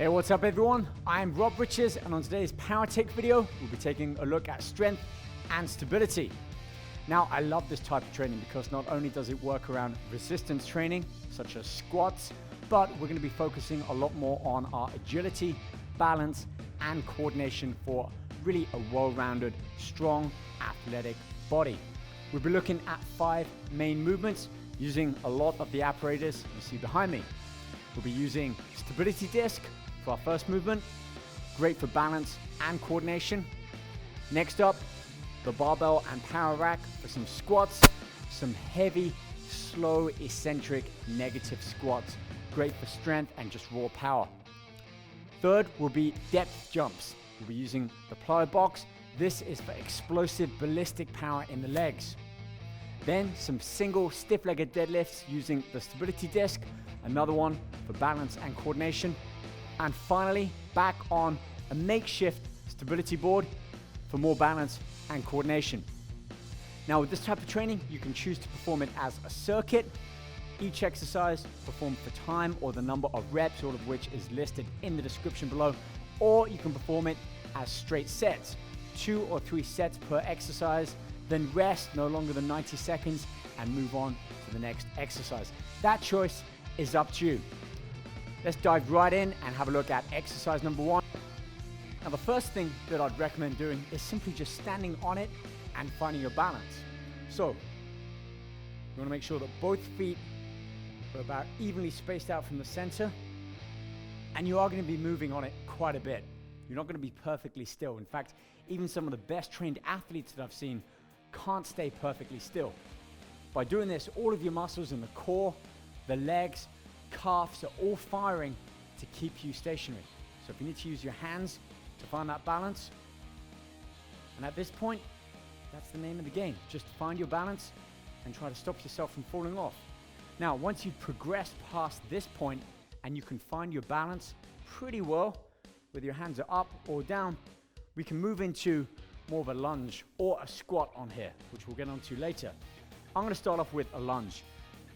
Hey, what's up everyone? I'm Rob Riches, and on today's Powertec video, we'll be taking a look at strength and stability. Now, I love this type of training because not only does it work around resistance training, such as squats, but we're going to be focusing a lot more on our agility, balance, and coordination for really a well-rounded, strong, athletic body. We'll be looking at 5 main movements using a lot of the apparatus you see behind me. We'll be using stability disc for our first movement, great for balance and coordination. Next up, the barbell and power rack for some squats, some heavy, slow, eccentric, negative squats, great for strength and just raw power. Third will be depth jumps. We'll be using the plyo box. This is for explosive ballistic power in the legs. Then some single stiff-legged deadlifts using the stability disc, another one for balance and coordination. And finally, back on a makeshift stability board for more balance and coordination. Now with this type of training, you can choose to perform it as a circuit. Each exercise performed for time or the number of reps, all of which is listed in the description below. Or you can perform it as straight sets, 2 or 3 sets per exercise, then rest no longer than 90 seconds and move on to the next exercise. That choice is up to you. Let's dive right in and have a look at exercise number 1. Now the first thing that I'd recommend doing is simply just standing on it and finding your balance. So you want to make sure that both feet are about evenly spaced out from the center, and you are going to be moving on it quite a bit. You're not going to be perfectly still. In fact, even some of the best trained athletes that I've seen can't stay perfectly still. By doing this, all of your muscles in the core, the legs, calves are all firing to keep you stationary. So if you need to use your hands to find that balance, and at this point, that's the name of the game. Just find your balance and try to stop yourself from falling off. Now, once you've progressed past this point and you can find your balance pretty well, whether your hands are up or down, we can move into more of a lunge or a squat on here, which we'll get onto later. I'm going to start off with a lunge.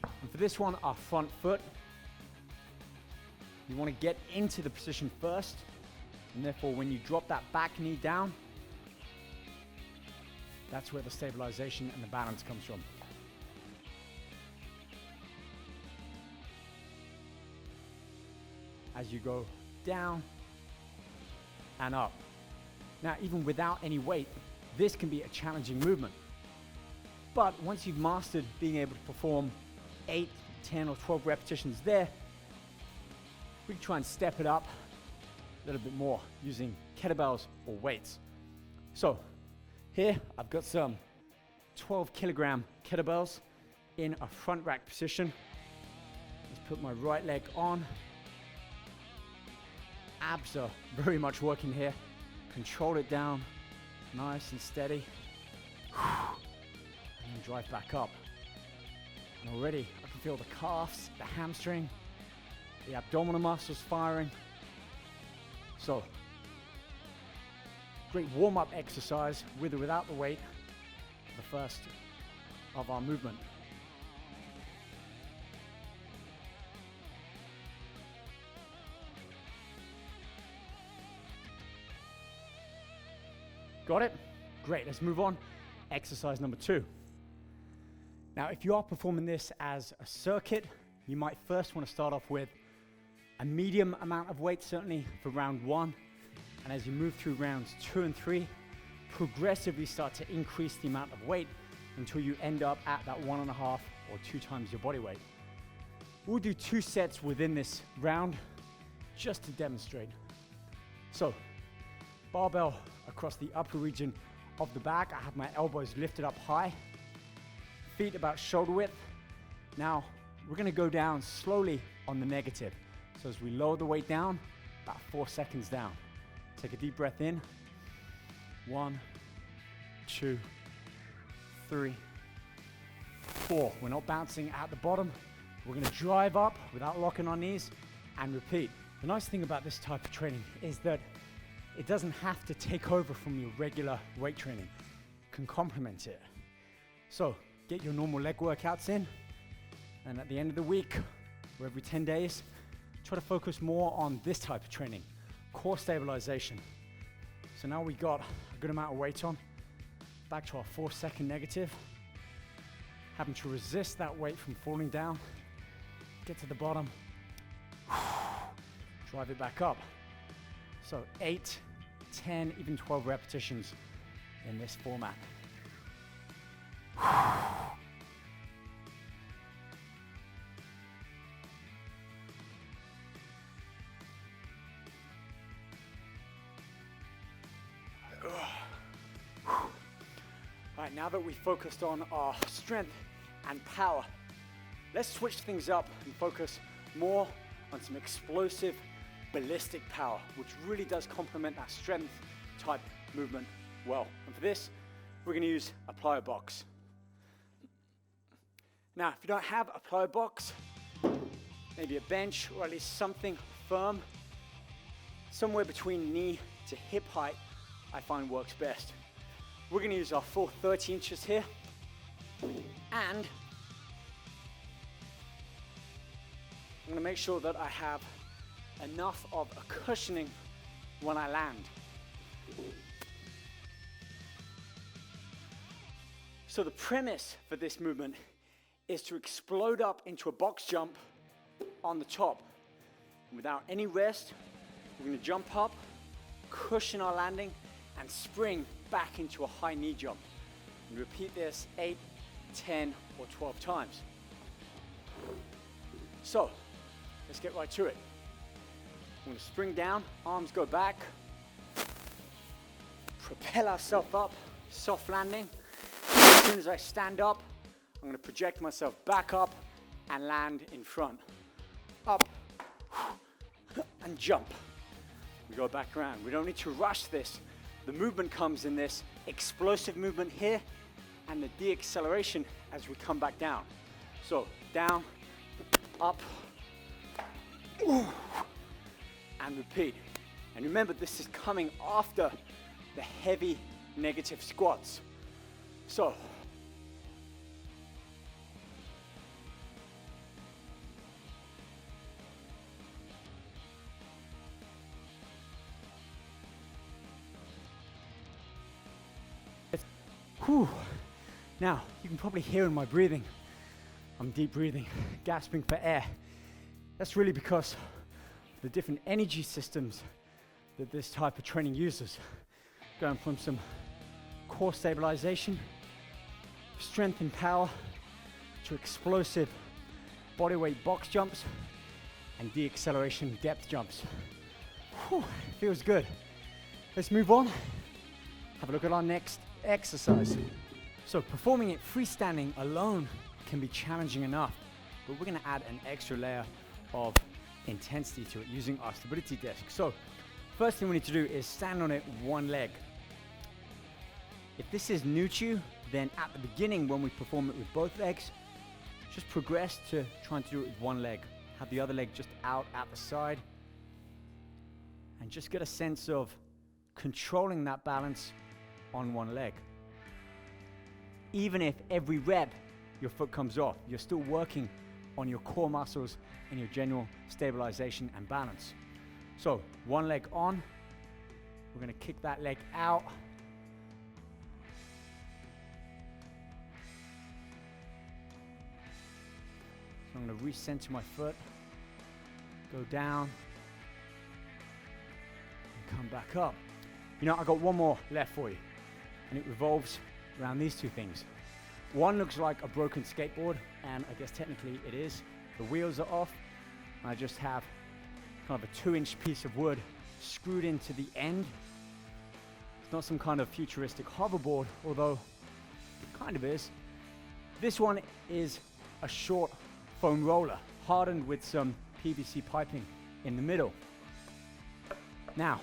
And for this one, our front foot, you want to get into the position first, and therefore when you drop that back knee down, that's where the stabilization and the balance comes from. As you go down and up. Now, even without any weight, this can be a challenging movement. But once you've mastered being able to perform 8, 10, or 12 repetitions there, we can try and step it up a little bit more using kettlebells or weights. So here I've got some 12 kilogram kettlebells in a front rack position. Let's put my right leg on. Abs are very much working here. Control it down, nice and steady. And then drive back up. And already I can feel the calves, the hamstring, the abdominal muscles firing. So, great warm-up exercise with or without the weight, the first of our movement. Got it? Great, let's move on. Exercise number 2. Now, if you are performing this as a circuit, you might first want to start off with a medium amount of weight, certainly for round 1. And as you move through rounds 2 and 3, progressively start to increase the amount of weight until you end up at that 1.5 or 2 times your body weight. We'll do 2 sets within this round just to demonstrate. So, barbell across the upper region of the back. I have my elbows lifted up high, feet about shoulder width. Now, we're going to go down slowly on the negative. So as we lower the weight down, about 4 seconds down. Take a deep breath in. 1, 2, 3, 4. We're not bouncing at the bottom. We're going to drive up without locking our knees and repeat. The nice thing about this type of training is that it doesn't have to take over from your regular weight training. It can complement it. So get your normal leg workouts in, and at the end of the week, or every 10 days, try to focus more on this type of training, core stabilization. So now we got a good amount of weight on, back to our 4-second negative, having to resist that weight from falling down, get to the bottom, drive it back up. So 8, 10, even 12 repetitions in this format. All right, now that we focused on our strength and power, let's switch things up and focus more on some explosive ballistic power, which really does complement that strength type movement well. And for this, we're going to use a plyo box. Now, if you don't have a plyo box, maybe a bench or at least something firm, somewhere between knee to hip height, I find works best. We're going to use our full 30 inches here, and I'm going to make sure that I have enough of a cushioning when I land. So the premise for this movement is to explode up into a box jump on the top. And without any rest, we're going to jump up, cushion our landing, and spring back into a high knee jump. And repeat this 8, 10, or 12 times. So, let's get right to it. I'm going to spring down, arms go back, propel ourselves up, soft landing. As soon as I stand up, I'm going to project myself back up and land in front. Up, and jump. We go back around. We don't need to rush this. The movement comes in this explosive movement here and the deceleration as we come back down. So down, up, and repeat. And remember, this is coming after the heavy negative squats. So whew. Now, you can probably hear in my breathing, I'm deep breathing, gasping for air. That's really because of the different energy systems that this type of training uses. Going from some core stabilization, strength and power, to explosive bodyweight box jumps and deceleration depth jumps. Whew, feels good. Let's move on. Have a look at our next exercise. So performing it freestanding alone can be challenging enough, but we're going to add an extra layer of intensity to it using our stability disc. So first thing we need to do is stand on it one leg. If this is new to you, then at the beginning when we perform it with both legs, just progress to trying to do it with one leg. Have the other leg just out at the side and just get a sense of controlling that balance on one leg. Even if every rep your foot comes off, you're still working on your core muscles and your general stabilization and balance. So one leg on, we're going to kick that leg out. So I'm going to recenter my foot, go down, and come back up. You know, I got one more left for you, and it revolves around these two things. One looks like a broken skateboard, and I guess technically it is. The wheels are off, and I just have kind of a 2-inch piece of wood screwed into the end. It's not some kind of futuristic hoverboard, although it kind of is. This one is a short foam roller, hardened with some PVC piping in the middle. Now,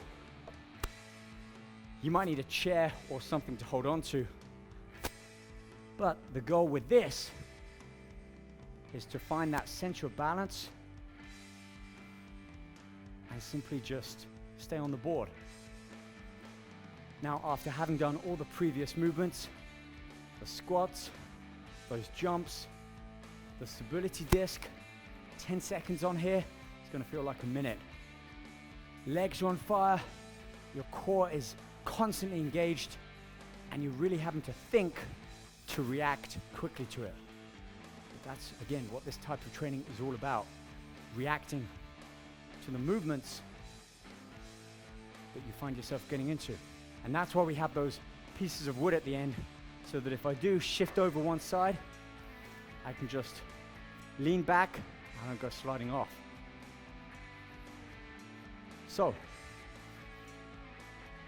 you might need a chair or something to hold on to, but the goal with this is to find that center of balance and simply just stay on the board. Now, after having done all the previous movements, the squats, those jumps, the stability disc, 10 seconds on here, gonna feel like a minute. Legs are on fire, your core is constantly engaged, and you're really having to think to react quickly to it. But that's, again, what this type of training is all about. Reacting to the movements that you find yourself getting into. And that's why we have those pieces of wood at the end, so that if I do shift over one side, I can just lean back and I don't go sliding off. So,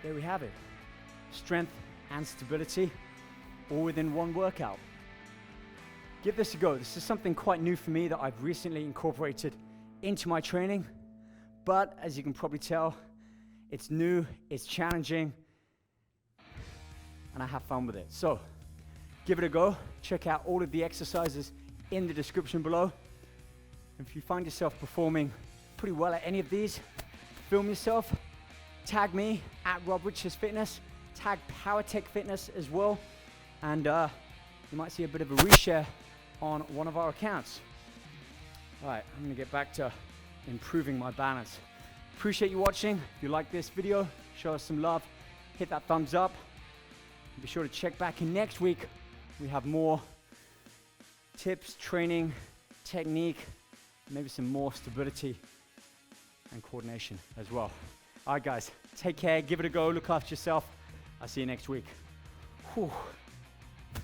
there we have it. Strength and stability, all within one workout. Give this a go. This is something quite new for me that I've recently incorporated into my training. But as you can probably tell, it's new, it's challenging, and I have fun with it. So, give it a go. Check out all of the exercises in the description below. If you find yourself performing pretty well at any of these, film yourself, tag me at Rob Riches Fitness, tag Powertec Fitness as well, and you might see a bit of a reshare on one of our accounts. All right, I'm gonna get back to improving my balance. Appreciate you watching. If you like this video, show us some love, hit that thumbs up. Be sure to check back in next week. We have more tips, training, technique, maybe some more stability and coordination as well. All right, guys, take care, give it a go, look after yourself. I'll see you next week. Whew.